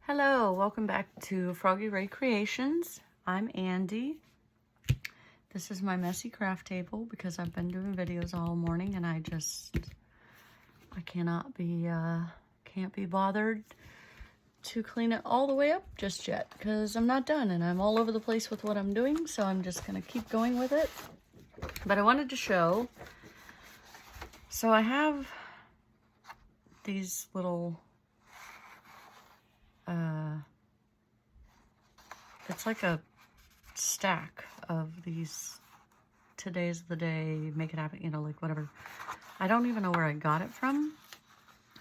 Hello, welcome back to Froggy Ray Creations. I'm Andy. This is my messy craft table because I've been doing videos all morning and I can't be bothered to clean it all the way up just yet because I'm not done and I'm all over the place with what I'm doing, so I'm just gonna keep going with it. But I wanted to show, so I have these little it's like a stack of these today's the day, make it happen, like whatever. I don't even know where I got it from,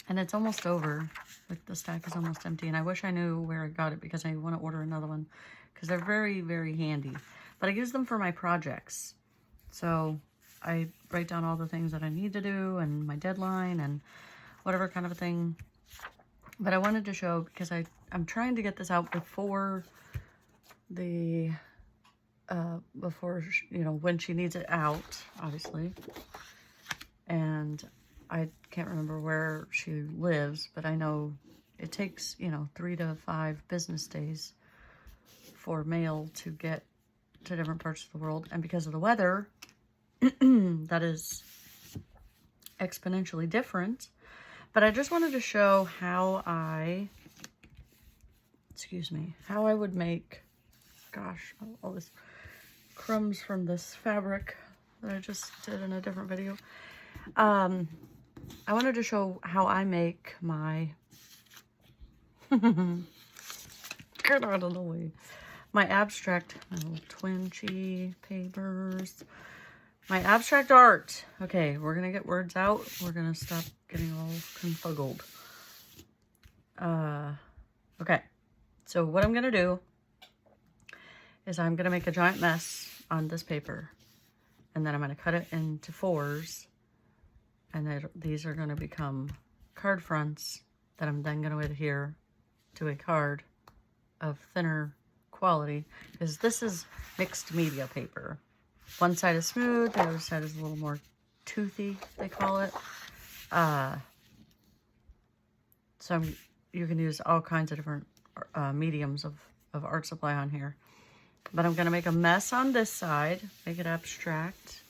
and it's almost over. Like the stack is almost empty, and I wish I knew where I got it because I want to order another one because they're very, very handy. But I use them for my projects, so I write down all the things that I need to do and my deadline and whatever kind of a thing. But I wanted to show because I'm trying to get this out before the when she needs it out, obviously. And I can't remember where she lives, but I know it takes 3 to 5 business days for mail to get to different parts of the world, and because of the weather that is exponentially different. But I just wanted to show how I would make, gosh, all this crumbs from this fabric that I just did in a different video. I wanted to show how I make my, get out of the way, my abstract, my little twinchy papers, my abstract art. Okay, we're gonna get words out. We're gonna stop getting all confuggled. Okay, so what I'm gonna do is I'm gonna make a giant mess on this paper, and then I'm gonna cut it into 4s, and these are gonna become card fronts that I'm then gonna adhere to a card of thinner quality, because this is mixed media paper. One side is smooth, the other side is a little more toothy, they call it. So you can use all kinds of different mediums of art supply on here. But I'm going to make a mess on this side, make it abstract,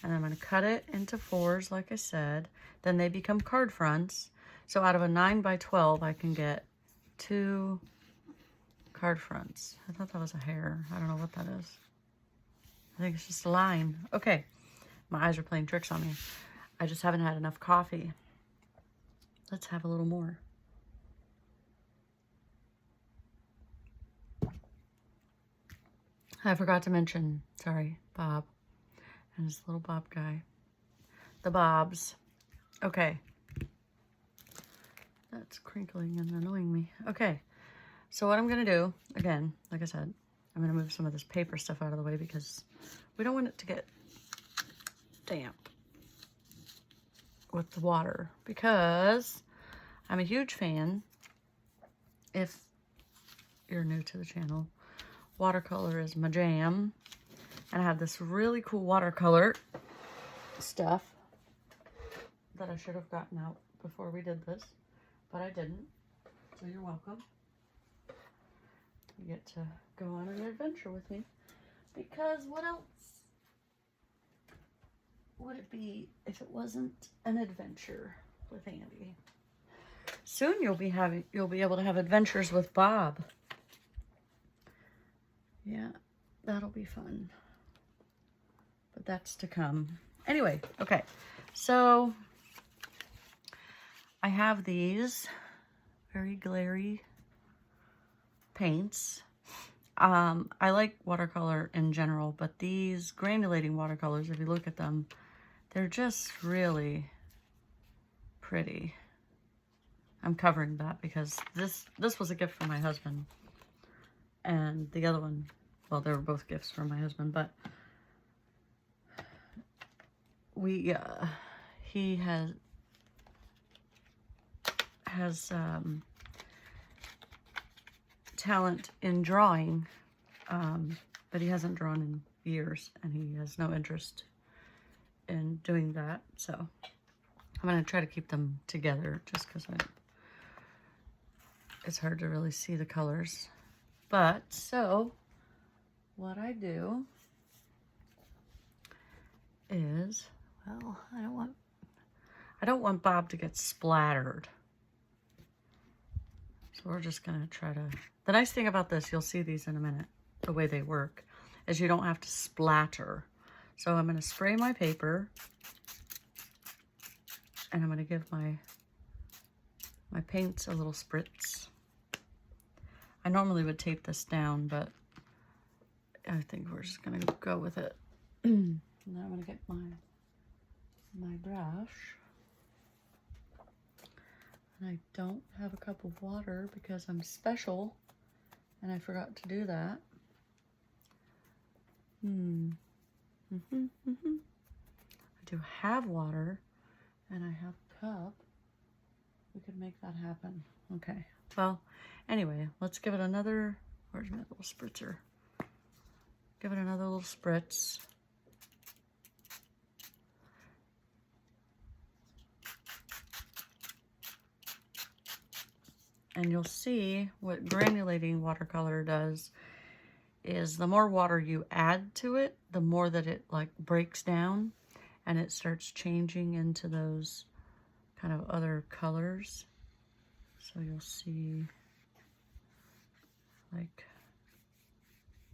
and I'm going to cut it into 4s, like I said. Then they become card fronts. So out of a 9 by 12, I can get 2 card fronts. I thought that was a hair. I don't know what that is. I think it's just a line. Okay, my eyes are playing tricks on me. I just haven't had enough coffee. Let's have a little more. I forgot to mention, sorry, Bob and his little Bob guy. The Bobs. Okay. That's crinkling and annoying me. Okay, so what I'm gonna do, again, like I said, I'm gonna move some of this paper stuff out of the way because we don't want it to get damp with the water, because I'm a huge fan, if you're new to the channel, watercolor is my jam, and I have this really cool watercolor stuff that I should have gotten out before we did this, but I didn't, so you're welcome. You get to go on an adventure with me, because what else would it be if it wasn't an adventure with Andy? Soon you'll be able to have adventures with Bob. Yeah, that'll be fun. But that's to come. Anyway, okay. So I have these very glary paints. I like watercolor in general, but these granulating watercolors, if you look at them, they're just really pretty. I'm covering that because this was a gift from my husband, and the other one, well, they were both gifts from my husband, but he has talent in drawing, but he hasn't drawn in years, and he has no interest in doing that, so I'm going to try to keep them together just because it's hard to really see the colors. But, so, what I do is, well, I don't want Bob to get splattered. So we're just gonna try to, the nice thing about this, you'll see these in a minute, the way they work, is you don't have to splatter. So I'm gonna spray my paper, and I'm gonna give my paints a little spritz. I normally would tape this down, but I think we're just gonna go with it. Now I'm gonna get my brush. And I don't have a cup of water because I'm special and I forgot to do that. I do have water and I have a cup. We could make that happen. Okay. Well, anyway, let's give it another, where's my little spritzer? Give it another little spritz. And you'll see what granulating watercolor does is the more water you add to it, the more that it like breaks down and it starts changing into those kind of other colors. So you'll see, like,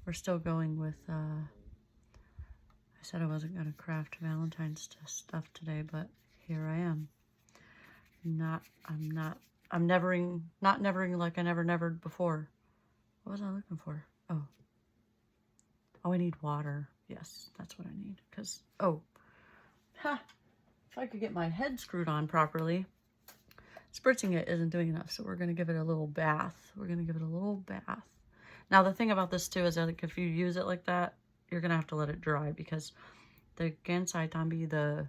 we're still going with, I said I wasn't going to craft Valentine's stuff today, but here I am. I'm not nevering like I never nevered before. What was I looking for? Oh, I need water. Yes, that's what I need. Because, if I could get my head screwed on properly, spritzing it isn't doing enough. So we're going to give it a little bath. We're going to give it a little bath. Now, the thing about this too is that if you use it like that, you're going to have to let it dry because the Gansai Tambi, the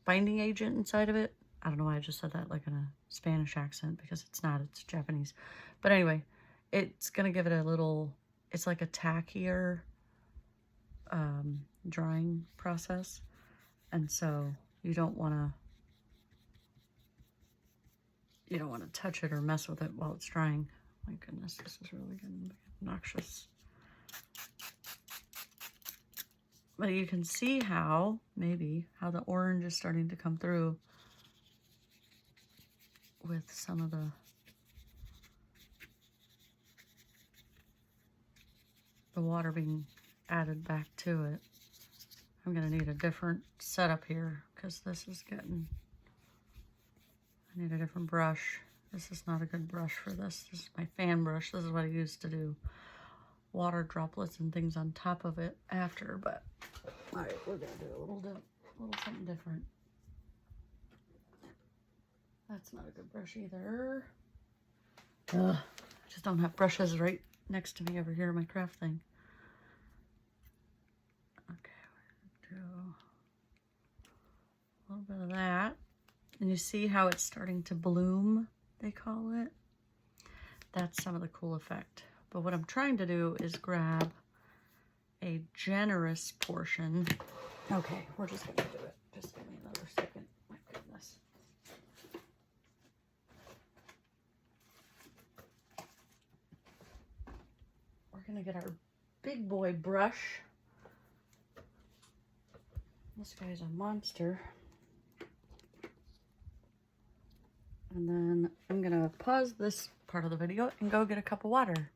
binding agent inside of it, I don't know why I just said that like in a Spanish accent because it's not, it's Japanese. But anyway, it's going to give it a little, it's like a tackier drying process. And so you don't want to touch it or mess with it while it's drying. My goodness, this is really getting obnoxious. But you can see how, maybe, how the orange is starting to come through with some of the water being added back to it. I'm going to need a different setup here because this is getting, I need a different brush. This is not a good brush for this. This is my fan brush. This is what I used to do water droplets and things on top of it after, but all right, we're going to do a little something different. That's not a good brush either. Ugh, I just don't have brushes right next to me over here in my craft thing. Okay, we're going to do a little bit of that. And you see how it's starting to bloom, they call it? That's some of the cool effect. But what I'm trying to do is grab a generous portion. Okay, we're just going to do it. Just give me another second. My goodness. We're going to get our big boy brush. This guy's a monster. And then I'm going to pause this part of the video and go get a cup of water.